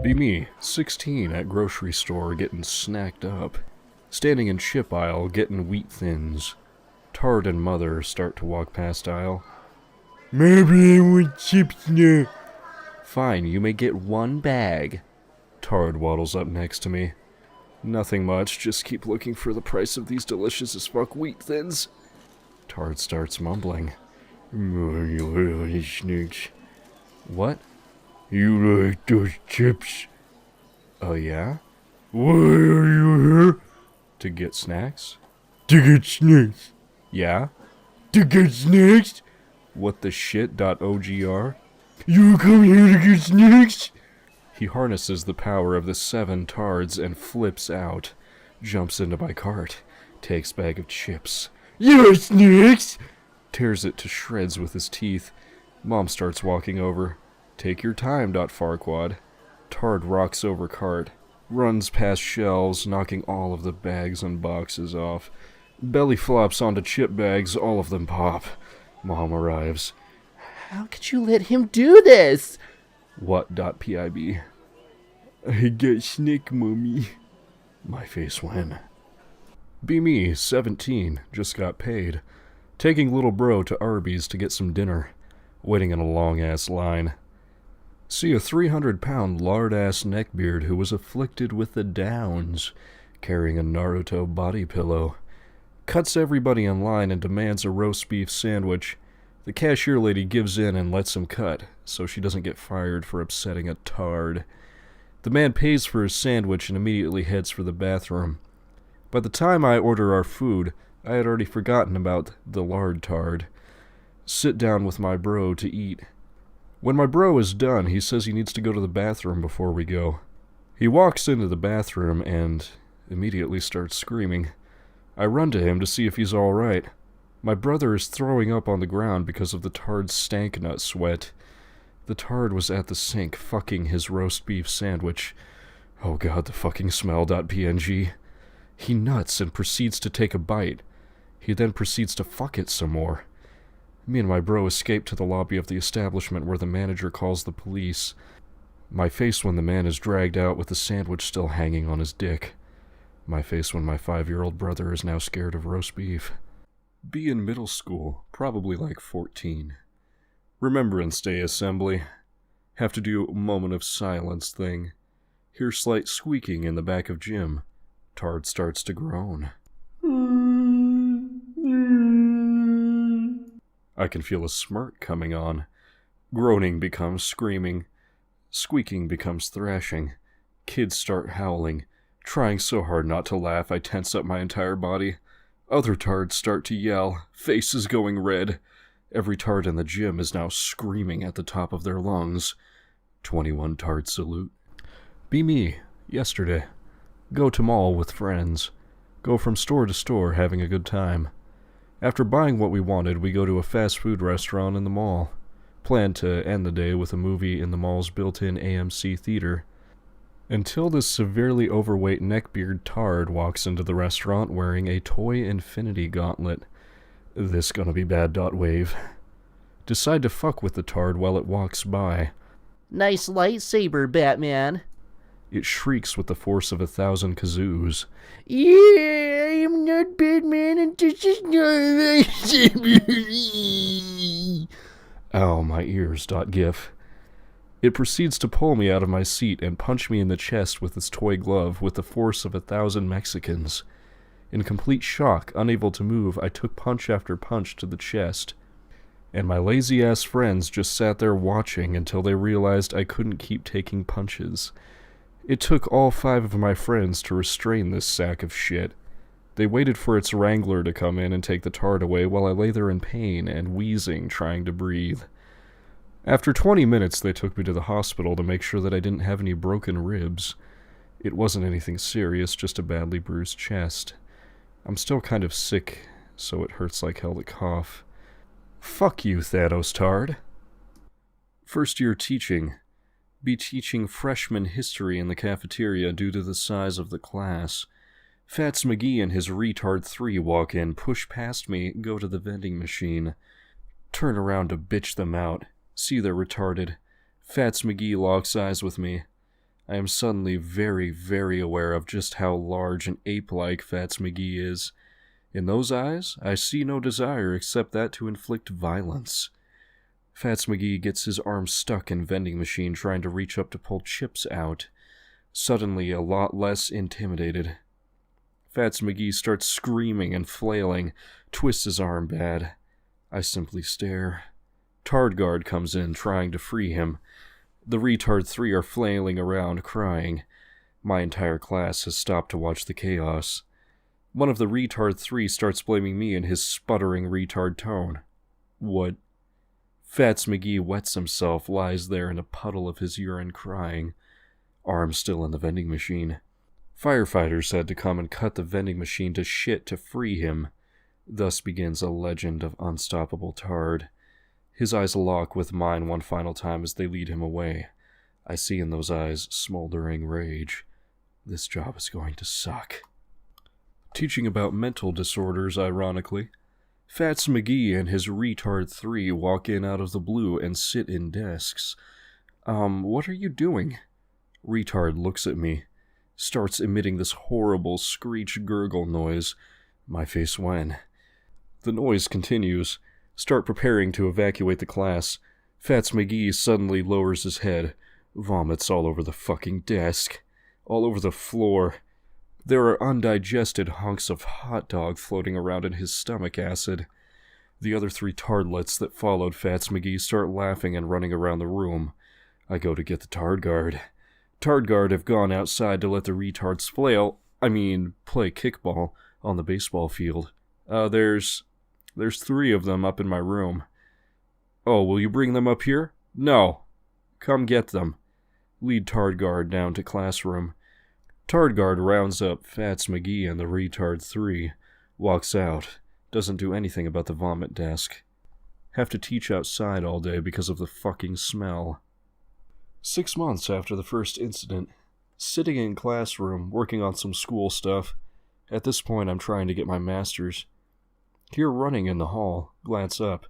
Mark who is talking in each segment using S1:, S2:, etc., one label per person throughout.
S1: Be me, 16, at grocery store getting snacked up. Standing in chip aisle getting wheat thins. Tard and mother start to walk past aisle.
S2: Maybe I want chips now.
S1: Fine, you may get one bag. Tard waddles up next to me. Nothing much, just keep looking for the price of these delicious as fuck wheat thins. Tard starts mumbling.
S2: You like snakes.
S1: What?
S2: You like those chips?
S1: Oh yeah?
S2: Why are you here?
S1: To get snacks?
S2: To get snakes.
S1: Yeah?
S2: To get snakes?
S1: What the shit.ogr?
S2: You come here to get snakes?
S1: He harnesses the power of the 7 tards and flips out. Jumps into my cart. Takes bag of chips.
S2: Your snakes?
S1: Tears it to shreds with his teeth. Mom starts walking over. Take your time, Farquad. Tard rocks over cart. Runs past shelves, knocking all of the bags and boxes off. Belly flops onto chip bags, all of them pop. Mom arrives.
S3: How could you let him do this?
S1: What.pib?
S2: I got snake, mommy.
S1: My face went. Be me, 17, just got paid. Taking little bro to Arby's to get some dinner. Waiting in a long-ass line. See a 300-pound lard-ass neckbeard who was afflicted with the downs, carrying a Naruto body pillow. Cuts everybody in line and demands a roast beef sandwich. The cashier lady gives in and lets him cut, so she doesn't get fired for upsetting a tard. The man pays for his sandwich and immediately heads for the bathroom. By the time I order our food, I had already forgotten about the lard tard. Sit down with my bro to eat. When my bro is done, he says he needs to go to the bathroom before we go. He walks into the bathroom and immediately starts screaming. I run to him to see if he's alright. My brother is throwing up on the ground because of the tard's stank nut sweat. The tard was at the sink fucking his roast beef sandwich. Oh god, the fucking smell.png. He nuts and proceeds to take a bite. He then proceeds to fuck it some more. Me and my bro escape to the lobby of the establishment where the manager calls the police. My face when the man is dragged out with the sandwich still hanging on his dick. My face when my 5-year-old brother is now scared of roast beef. Be in middle school, probably like 14. Remembrance Day assembly. Have to do moment of silence thing. Hear slight squeaking in the back of gym. Tard starts to groan. I can feel a smirk coming on. Groaning becomes screaming. Squeaking becomes thrashing. Kids start howling. Trying so hard not to laugh, I tense up my entire body. Other tards start to yell, faces going red. Every tard in the gym is now screaming at the top of their lungs. 21 tard salute. Be me, yesterday. Go to mall with friends. Go from store to store having a good time. After buying what we wanted, we go to a fast food restaurant in the mall. Plan to end the day with a movie in the mall's built-in AMC theater. Until this severely overweight neckbeard tard walks into the restaurant wearing a toy infinity gauntlet. This gonna be bad.wave. Decide to fuck with the tard while it walks by.
S3: Nice lightsaber, Batman.
S1: It shrieks with the force of 1,000 kazoos.
S3: Yeah, I'm not Batman and this is not a lightsaber.
S1: Ow, my ears.gif. It proceeds to pull me out of my seat and punch me in the chest with its toy glove with the force of 1,000 Mexicans. In complete shock, unable to move, I took punch after punch to the chest. And my lazy-ass friends just sat there watching until they realized I couldn't keep taking punches. It took all 5 of my friends to restrain this sack of shit. They waited for its wrangler to come in and take the tard away while I lay there in pain and wheezing, trying to breathe. After 20 minutes, they took me to the hospital to make sure that I didn't have any broken ribs. It wasn't anything serious, just a badly bruised chest. I'm still kind of sick, so it hurts like hell to cough. Fuck you, Thanos Tard. First year teaching. Be teaching freshman history in the cafeteria due to the size of the class. Fats McGee and his retard 3 walk in, push past me, go to the vending machine. Turn around to bitch them out. See they're retarded. Fats McGee locks eyes with me. I am suddenly very, very aware of just how large and ape-like Fats McGee is. In those eyes, I see no desire except that to inflict violence. Fats McGee gets his arm stuck in vending machine trying to reach up to pull chips out. Suddenly a lot less intimidated. Fats McGee starts screaming and flailing, twists his arm bad. I simply stare. Tard Guard comes in, trying to free him. The retard 3 are flailing around, crying. My entire class has stopped to watch the chaos. One of the retard 3 starts blaming me in his sputtering retard tone. What? Fats McGee wets himself, lies there in a puddle of his urine, crying. Arm still in the vending machine. Firefighters had to come and cut the vending machine to shit to free him. Thus begins a legend of unstoppable Tard. His eyes lock with mine one final time as they lead him away. I see in those eyes smoldering rage. This job is going to suck. Teaching about mental disorders, ironically. Fats McGee and his retard 3 walk in out of the blue and sit in desks. What are you doing? Retard looks at me. Starts emitting this horrible screech gurgle noise. My face when. The noise continues. Start preparing to evacuate the class. Fats McGee suddenly lowers his head. Vomits all over the fucking desk. All over the floor. There are undigested hunks of hot dog floating around in his stomach acid. The other 3 tardlets that followed Fats McGee start laughing and running around the room. I go to get the Tard Guard. Tard Guard have gone outside to let the retards play kickball on the baseball field. There's 3 of them up in my room. Oh, will you bring them up here? No. Come get them. Lead Tard Guard down to classroom. Tard Guard rounds up Fats McGee and the retard 3. Walks out. Doesn't do anything about the vomit desk. Have to teach outside all day because of the fucking smell. 6 months after the first incident. Sitting in classroom, working on some school stuff. At this point, I'm trying to get my master's. Hear running in the hall. Glance up.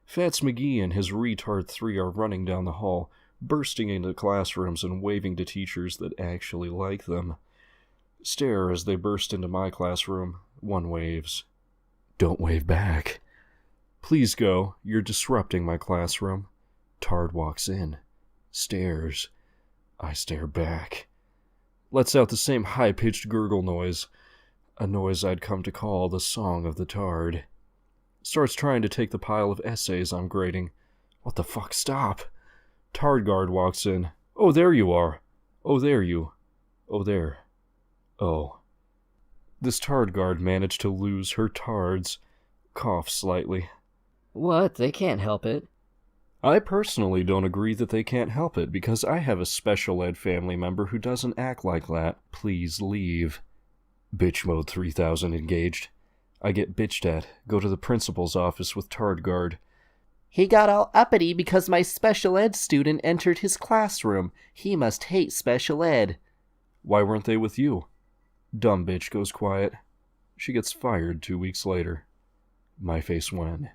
S1: Fats McGee and his retard 3 are running down the hall, bursting into classrooms and waving to teachers that actually like them. Stare as they burst into my classroom. One waves. Don't wave back. Please go. You're disrupting my classroom. Tard walks in. Stares. I stare back. Lets out the same high-pitched gurgle noise. A noise I'd come to call the Song of the Tard. Starts trying to take the pile of essays I'm grading. What the fuck, stop! Tard Guard walks in. Oh, there you are. Oh, there you. Oh, there. Oh. This Tard Guard managed to lose her tards. Coughs slightly.
S4: What? They can't help it.
S1: I personally don't agree that they can't help it because I have a special ed family member who doesn't act like that. Please leave. Bitch mode 3000 engaged. I get bitched at. Go to the principal's office with Tard Guard.
S4: He got all uppity because my special ed student entered his classroom. He must hate special ed.
S1: Why weren't they with you? Dumb bitch goes quiet. She gets fired 2 weeks later. My face when.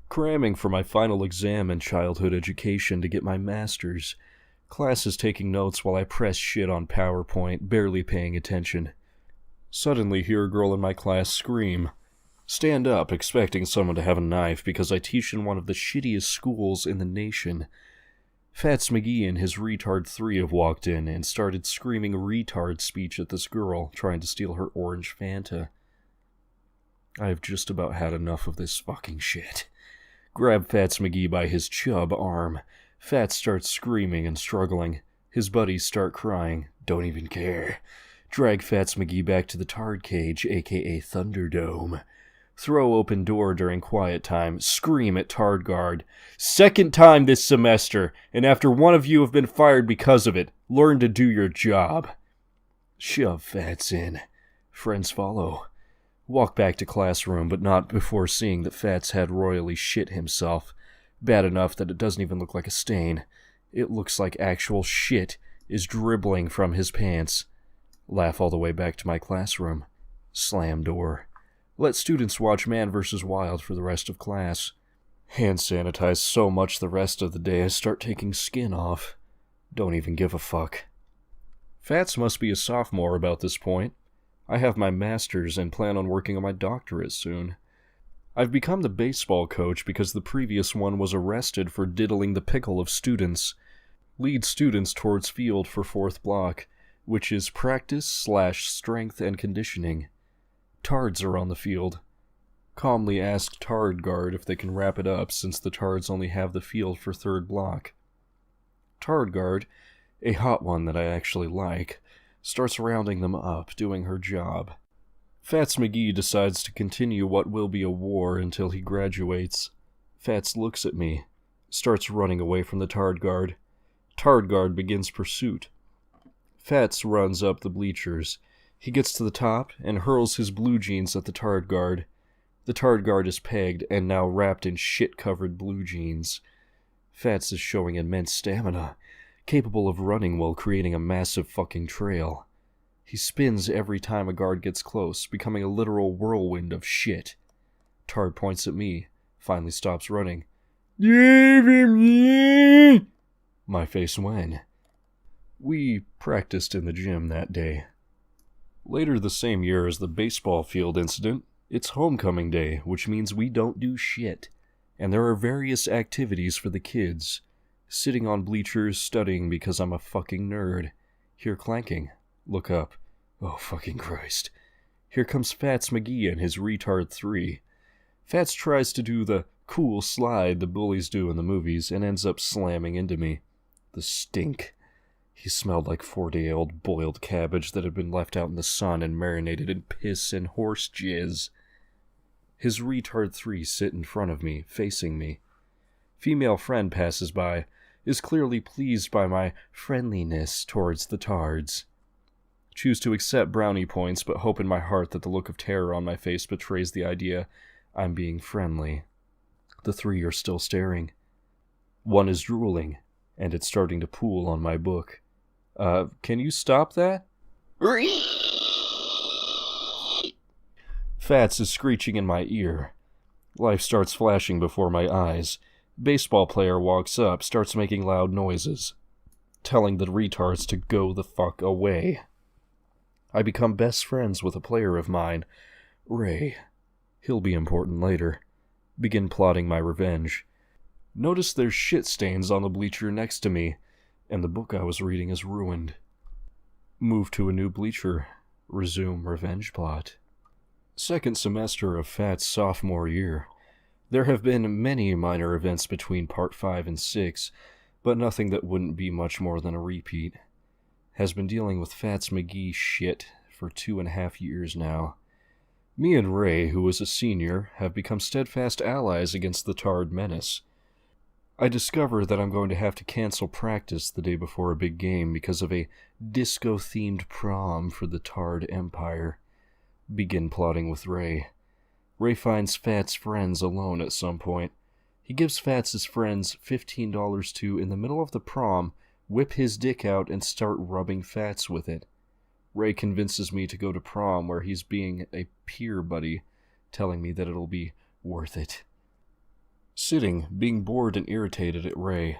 S1: Cramming for my final exam in childhood education to get my master's. Class is taking notes while I press shit on PowerPoint, barely paying attention. Suddenly hear a girl in my class scream. Stand up, expecting someone to have a knife because I teach in one of the shittiest schools in the nation. Fats McGee and his retard 3 have walked in and started screaming retard speech at this girl, trying to steal her orange Fanta. I have just about had enough of this fucking shit. Grab Fats McGee by his chub arm. Fats starts screaming and struggling. His buddies start crying. Don't even care. Drag Fats McGee back to the Tard Cage, aka Thunderdome. Throw open door during quiet time. Scream at Tard Guard. Second time this semester, and after one of you have been fired because of it, learn to do your job. Shove Fats in. Friends follow. Walk back to classroom, but not before seeing that Fats had royally shit himself. Bad enough that it doesn't even look like a stain. It looks like actual shit is dribbling from his pants. Laugh all the way back to my classroom. Slam door. Let students watch Man vs. Wild for the rest of class. Hand sanitize so much the rest of the day I start taking skin off. Don't even give a fuck. Fats must be a sophomore about this point. I have my master's and plan on working on my doctorate soon. I've become the baseball coach because the previous one was arrested for diddling the pickle of students. Lead students towards field for fourth block, which is practice/strength and conditioning. Tards are on the field. Calmly ask Tard Guard if they can wrap it up since the Tards only have the field for third block. Tard Guard, a hot one that I actually like, starts rounding them up, doing her job. Fats McGee decides to continue what will be a war until he graduates. Fats looks at me, starts running away from the Tard Guard. Tard Guard begins pursuit. Fats runs up the bleachers. He gets to the top and hurls his blue jeans at the Tard Guard. The Tard Guard is pegged and now wrapped in shit-covered blue jeans. Fats is showing immense stamina, capable of running while creating a massive fucking trail. He spins every time a guard gets close, becoming a literal whirlwind of shit. Tard points at me, finally stops running.
S2: Give him.
S1: My face went. We practiced in the gym that day. Later the same year as the baseball field incident, it's homecoming day, which means we don't do shit. And there are various activities for the kids. Sitting on bleachers, studying because I'm a fucking nerd. Hear clanking. Look up. Oh, fucking Christ. Here comes Fats McGee and his retard 3. Fats tries to do the cool slide the bullies do in the movies and ends up slamming into me. The stink. He smelled like 4-day-old boiled cabbage that had been left out in the sun and marinated in piss and horse jizz. His retard 3 sit in front of me, facing me. Female friend passes by, is clearly pleased by my friendliness towards the Tards. Choose to accept brownie points, but hope in my heart that the look of terror on my face betrays the idea I'm being friendly. The 3 are still staring. One is drooling, and it's starting to pool on my book. Can you stop that? Fats is screeching in my ear. Life starts flashing before my eyes. Baseball player walks up, starts making loud noises, telling the retards to go the fuck away. I become best friends with a player of mine, Ray. He'll be important later. Begin plotting my revenge. Notice there's shit stains on the bleacher next to me, and the book I was reading is ruined. Move to a new bleacher. Resume revenge plot. Second semester of Fat's sophomore year. There have been many minor events between Part 5 and 6, but nothing that wouldn't be much more than a repeat. Has been dealing with Fats McGee shit for 2.5 years now. Me and Ray, who was a senior, have become steadfast allies against the Tard menace. I discover that I'm going to have to cancel practice the day before a big game because of a disco-themed prom for the Tard Empire. Begin plotting with Ray. Ray finds Fats' friends alone at some point. He gives Fats' friends $15 to, in the middle of the prom, whip his dick out and start rubbing Fats with it. Ray convinces me to go to prom where he's being a peer buddy, telling me that it'll be worth it. Sitting, being bored and irritated at Ray.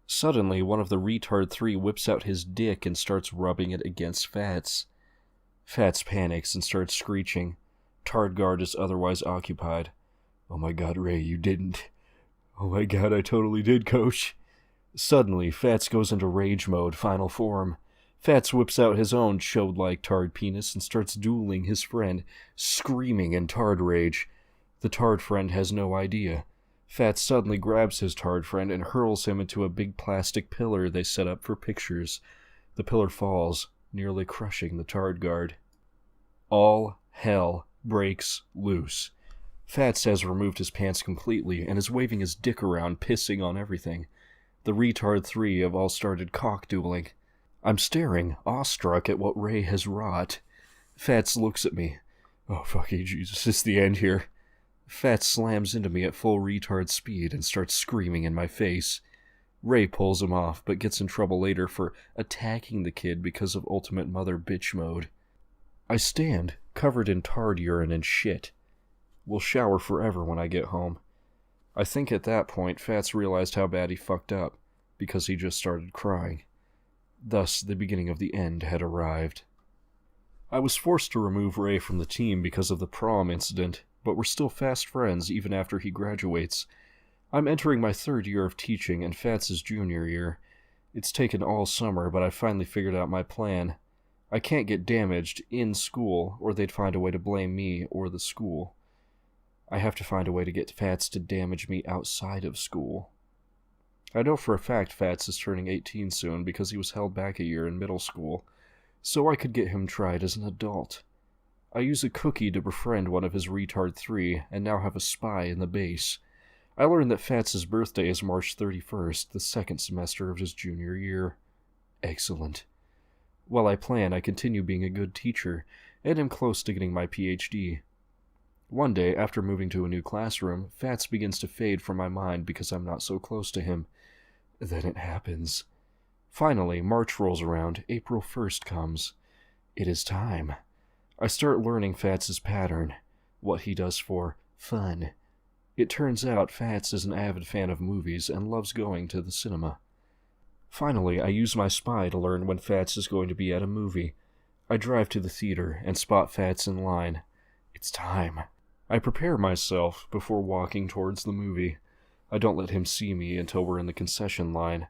S1: Suddenly, one of the retard 3 whips out his dick and starts rubbing it against Fats. Fats panics and starts screeching. Tard Guard is otherwise occupied. Oh my god, Ray, you didn't. Oh my god, I totally did, coach. Suddenly, Fats goes into rage mode, final form. Fats whips out his own chode-like Tard penis and starts dueling his friend, screaming in Tard rage. The Tard friend has no idea. Fats suddenly grabs his Tard friend and hurls him into a big plastic pillar they set up for pictures. The pillar falls, nearly crushing the Tard Guard. All hell breaks loose. Fats has removed his pants completely and is waving his dick around, pissing on everything. The retard 3 have all started cock-dueling. I'm staring, awestruck at what Ray has wrought. Fats looks at me. Oh, fucking Jesus, it's the end here. Fats slams into me at full retard speed and starts screaming in my face. Ray pulls him off, but gets in trouble later for attacking the kid because of ultimate mother bitch mode. I stand, covered in Tard urine and shit. Will shower forever when I get home. I think at that point, Fats realized how bad he fucked up, because he just started crying. Thus, the beginning of the end had arrived. I was forced to remove Ray from the team because of the prom incident, but we're still fast friends even after he graduates. I'm entering my 3rd year of teaching and Fats' junior year. It's taken all summer, but I finally figured out my plan. I can't get damaged in school, or they'd find a way to blame me or the school. I have to find a way to get Fats to damage me outside of school. I know for a fact Fats is turning 18 soon because he was held back a year in middle school, so I could get him tried as an adult. I use a cookie to befriend one of his retard 3, and now have a spy in the base. I learned that Fats' birthday is March 31st, the 2nd semester of his junior year. Excellent. While I plan, I continue being a good teacher, and am close to getting my PhD. One day, after moving to a new classroom, Fats begins to fade from my mind because I'm not so close to him. Then it happens. Finally, March rolls around, April 1st comes. It is time. I start learning Fats' pattern, what he does for fun. It turns out Fats is an avid fan of movies and loves going to the cinema. Finally, I use my spy to learn when Fats is going to be at a movie. I drive to the theater and spot Fats in line. It's time. I prepare myself before walking towards the movie. I don't let him see me until we're in the concession line.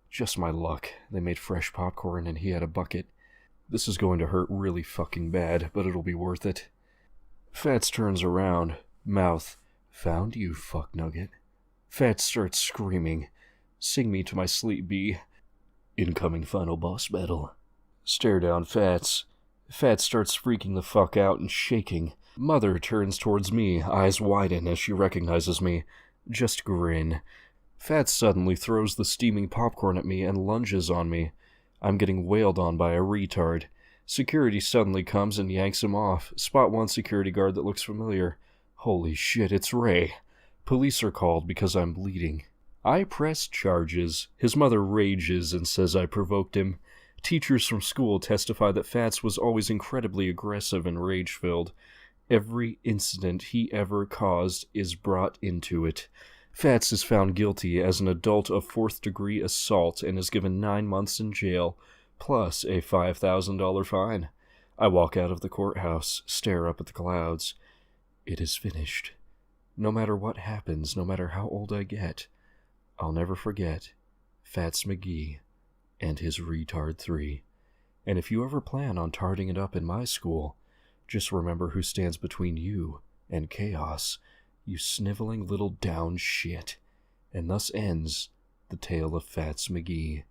S1: Just my luck. They made fresh popcorn and he had a bucket. This is going to hurt really fucking bad, but it'll be worth it. Fats turns around. Mouth. Found you, fuck nugget. Fats starts screaming. Sing me to my sleep, B. Incoming final boss battle. Stare down Fats. Fats starts freaking the fuck out and shaking. Mother turns towards me, eyes widen as she recognizes me. Just grin. Fats suddenly throws the steaming popcorn at me and lunges on me. I'm getting wailed on by a retard. Security suddenly comes and yanks him off. Spot one security guard that looks familiar. Holy shit, it's Ray. Police are called because I'm bleeding. I press charges. His mother rages and says I provoked him. Teachers from school testify that Fats was always incredibly aggressive and rage-filled. Every incident he ever caused is brought into it. Fats is found guilty as an adult of 4th-degree assault and is given 9 months in jail, plus a $5,000 fine. I walk out of the courthouse, stare up at the clouds. It is finished. No matter what happens, no matter how old I get, I'll never forget Fats McGee and his retard 3. And if you ever plan on tarting it up in my school, just remember who stands between you and chaos, you sniveling little down shit. And thus ends the tale of Fats McGee.